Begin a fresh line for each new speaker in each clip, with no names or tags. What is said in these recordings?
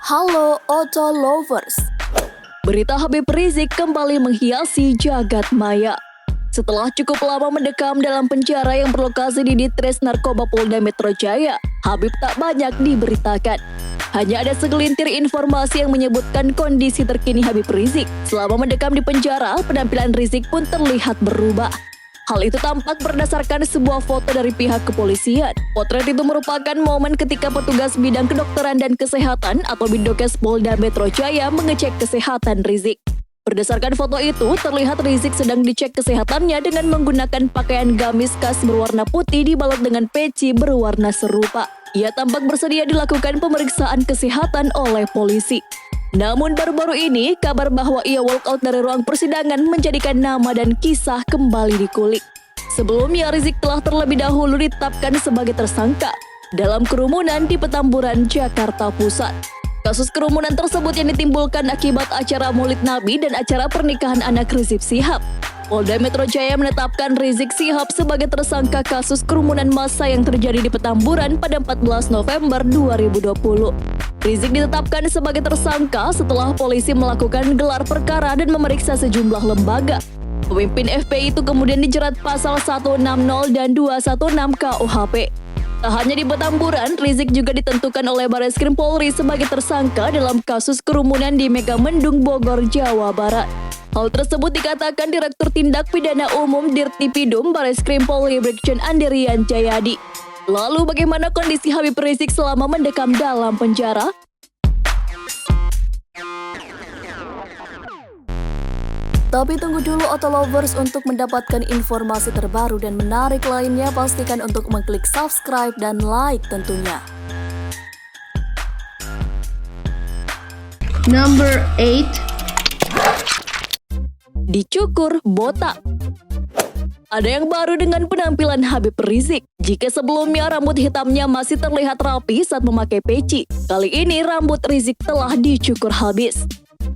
Halo Auto Lovers. Berita Habib Rizik kembali menghiasi jagat maya. Setelah cukup lama mendekam dalam penjara yang berlokasi di Ditres Narkoba Polda Metro Jaya, Habib tak banyak diberitakan. Hanya ada segelintir informasi yang menyebutkan kondisi terkini Habib Rizik. Selama mendekam di penjara, penampilan Rizik pun terlihat berubah. Hal itu tampak berdasarkan sebuah foto dari pihak kepolisian. Potret itu merupakan momen ketika petugas bidang kedokteran dan kesehatan atau Bidokes Polda Metro Jaya mengecek kesehatan Rizik. Berdasarkan foto itu, terlihat Rizik sedang dicek kesehatannya dengan menggunakan pakaian gamis khas berwarna putih dibalut dengan peci berwarna serupa. Ia tampak bersedia dilakukan pemeriksaan kesehatan oleh polisi. Namun baru-baru ini, kabar bahwa ia walkout dari ruang persidangan menjadikan nama dan kisah kembali dikulik. Sebelumnya, Rizik telah terlebih dahulu ditetapkan sebagai tersangka dalam kerumunan di Petamburan, Jakarta Pusat. Kasus kerumunan tersebut yang ditimbulkan akibat acara Maulid Nabi dan acara pernikahan anak Rizik Syihab. Polda Metro Jaya menetapkan Rizik Syihab sebagai tersangka kasus kerumunan massa yang terjadi di Petamburan pada 14 November 2020. Rizik ditetapkan sebagai tersangka setelah polisi melakukan gelar perkara dan memeriksa sejumlah lembaga. Pemimpin FPI itu kemudian dijerat pasal 160 dan 216 KUHP. Tak hanya di Petamburan, Rizik juga ditentukan oleh Bareskrim Polri sebagai tersangka dalam kasus kerumunan di Megamendung, Bogor, Jawa Barat. Hal tersebut dikatakan Direktur Tindak Pidana Umum Dirtipidum Bareskrim Polri Brigjen Andrian Jayadi. Lalu bagaimana kondisi Habib Rizik selama mendekam dalam penjara? Tapi tunggu dulu Auto Lovers, untuk mendapatkan informasi terbaru dan menarik lainnya pastikan untuk mengklik subscribe dan like tentunya.
Number 8.
Dicukur botak. Ada yang baru dengan penampilan Habib Rizik. Jika sebelumnya rambut hitamnya masih terlihat rapi saat memakai peci, kali ini rambut Rizik telah dicukur habis.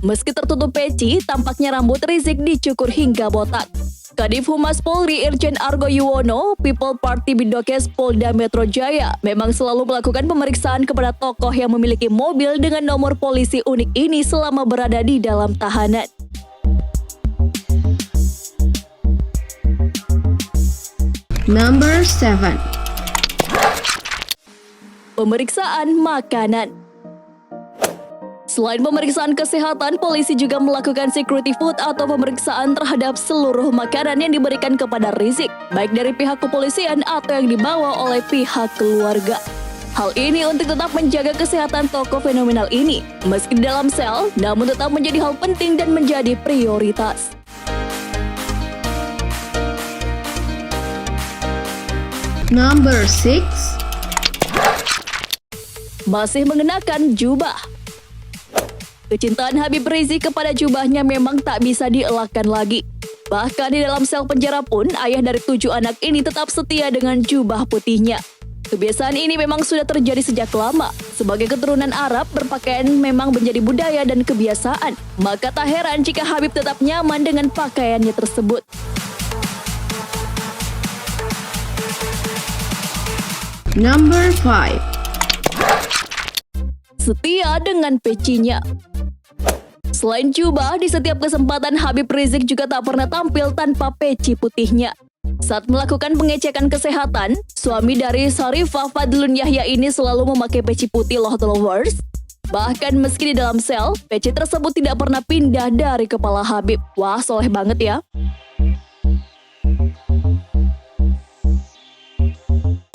Meski tertutup peci, tampaknya rambut Rizik dicukur hingga botak. Kadif Humas Polri Irjen Argo Yuwono, People Party Bidokes Polda Metro Jaya, memang selalu melakukan pemeriksaan kepada tokoh yang memiliki mobil dengan nomor polisi unik ini selama berada di dalam tahanan.
Number 7.
Pemeriksaan makanan. Selain pemeriksaan kesehatan, polisi juga melakukan security food atau pemeriksaan terhadap seluruh makanan yang diberikan kepada Rizik, baik dari pihak kepolisian atau yang dibawa oleh pihak keluarga. Hal ini untuk tetap menjaga kesehatan tokoh fenomenal ini, meski di dalam sel, namun tetap menjadi hal penting dan menjadi prioritas.
Number 6.
Masih mengenakan jubah. Kecintaan Habib Rizik kepada jubahnya memang tak bisa dielakkan lagi. Bahkan di dalam sel penjara pun, ayah dari 7 anak ini tetap setia dengan jubah putihnya. Kebiasaan ini memang sudah terjadi sejak lama. Sebagai keturunan Arab, berpakaian memang menjadi budaya dan kebiasaan. Maka tak heran jika Habib tetap nyaman dengan pakaiannya tersebut.
Number 5.
Setia dengan pecinya. Selain jubah, di setiap kesempatan Habib Rizik juga tak pernah tampil tanpa peci putihnya. Saat melakukan pengecekan kesehatan, suami dari Sarifah Fadlun Yahya ini selalu memakai peci putih loh lovers. Bahkan meski di dalam sel, peci tersebut tidak pernah pindah dari kepala Habib. Wah, soleh banget ya.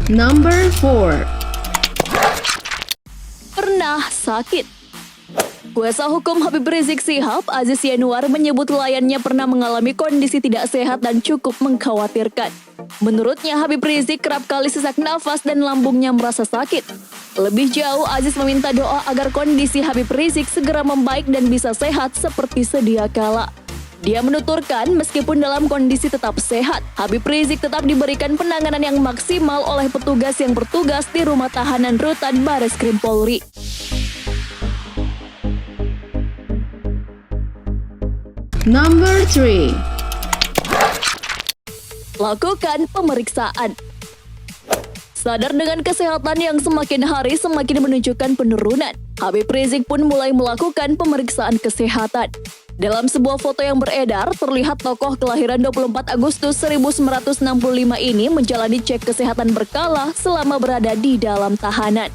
Number 4.
Pernah sakit. Kuasa hukum Habib Rizik Syihab, Aziz Yanuar, menyebut kliennya pernah mengalami kondisi tidak sehat dan cukup mengkhawatirkan. Menurutnya, Habib Rizik kerap kali sesak nafas dan lambungnya merasa sakit. Lebih jauh, Aziz meminta doa agar kondisi Habib Rizik segera membaik dan bisa sehat seperti sedia kala. Dia menuturkan, meskipun dalam kondisi tetap sehat, Habib Rizik tetap diberikan penanganan yang maksimal oleh petugas yang bertugas di rumah tahanan rutan Bareskrim Polri.
Number 3.
Lakukan pemeriksaan. Sadar dengan kesehatan yang semakin hari semakin menunjukkan penurunan, Habib Rizik pun mulai melakukan pemeriksaan kesehatan. Dalam sebuah foto yang beredar, terlihat tokoh kelahiran 24 Agustus 1965 ini menjalani cek kesehatan berkala selama berada di dalam tahanan.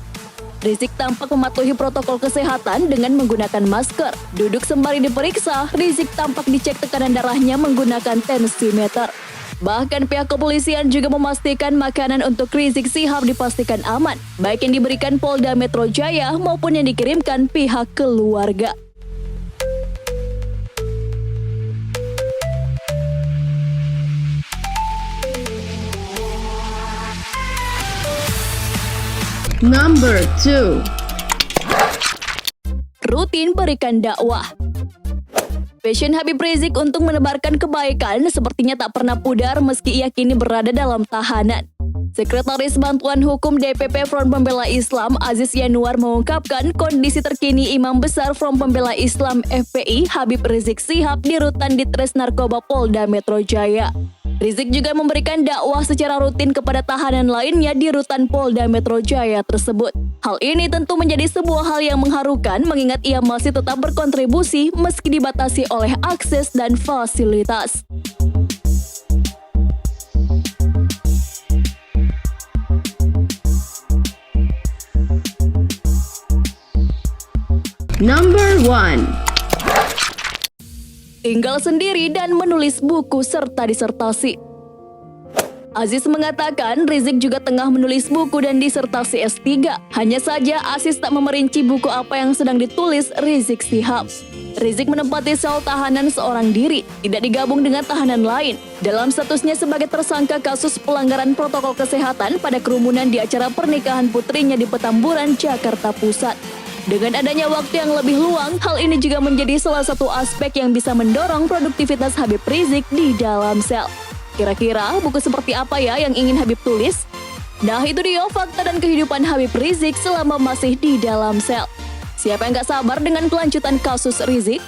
Rizik tampak mematuhi protokol kesehatan dengan menggunakan masker. Duduk sembari diperiksa, Rizik tampak dicek tekanan darahnya menggunakan tensimeter. Bahkan pihak kepolisian juga memastikan makanan untuk Rizik Shihab dipastikan aman, baik yang diberikan Polda Metro Jaya maupun yang dikirimkan pihak keluarga.
Number 2.
Rutin berikan dakwah. Passion Habib Rizik untuk menebarkan kebaikan sepertinya tak pernah pudar meski ia kini berada dalam tahanan. Sekretaris Bantuan Hukum DPP Front Pembela Islam Aziz Yanuar mengungkapkan kondisi terkini Imam Besar Front Pembela Islam FPI Habib Rizik Shihab di rutan Ditres Narkoba Polda Metro Jaya. Rizik juga memberikan dakwah secara rutin kepada tahanan lainnya di rutan Polda Metro Jaya tersebut. Hal ini tentu menjadi sebuah hal yang mengharukan mengingat ia masih tetap berkontribusi meski dibatasi oleh akses dan fasilitas.
Number 1.
Tinggal sendiri dan menulis buku serta disertasi. Aziz mengatakan Rizik juga tengah menulis buku dan disertasi S3. Hanya saja Aziz tak memerinci buku apa yang sedang ditulis Rizik Shihab. Rizik menempati sel tahanan seorang diri, tidak digabung dengan tahanan lain. Dalam statusnya sebagai tersangka kasus pelanggaran protokol kesehatan pada kerumunan di acara pernikahan putrinya di Petamburan, Jakarta Pusat. Dengan adanya waktu yang lebih luang, hal ini juga menjadi salah satu aspek yang bisa mendorong produktivitas Habib Rizik di dalam sel. Kira-kira buku seperti apa ya yang ingin Habib tulis? Nah, itu dia fakta dan kehidupan Habib Rizik selama masih di dalam sel. Siapa yang gak sabar dengan kelanjutan kasus Rizik?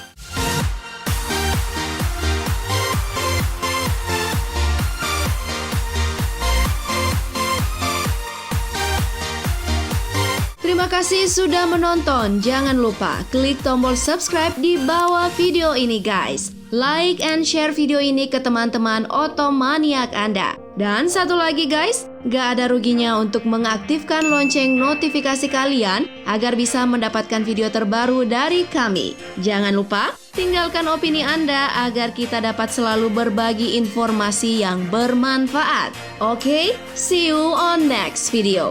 Terima kasih sudah menonton. Jangan lupa klik tombol subscribe di bawah video ini guys. Like and share video ini ke teman-teman otomaniak Anda. Dan satu lagi guys, gak ada ruginya untuk mengaktifkan lonceng notifikasi kalian agar bisa mendapatkan video terbaru dari kami. Jangan lupa tinggalkan opini Anda agar kita dapat selalu berbagi informasi yang bermanfaat. Oke, see you on next video.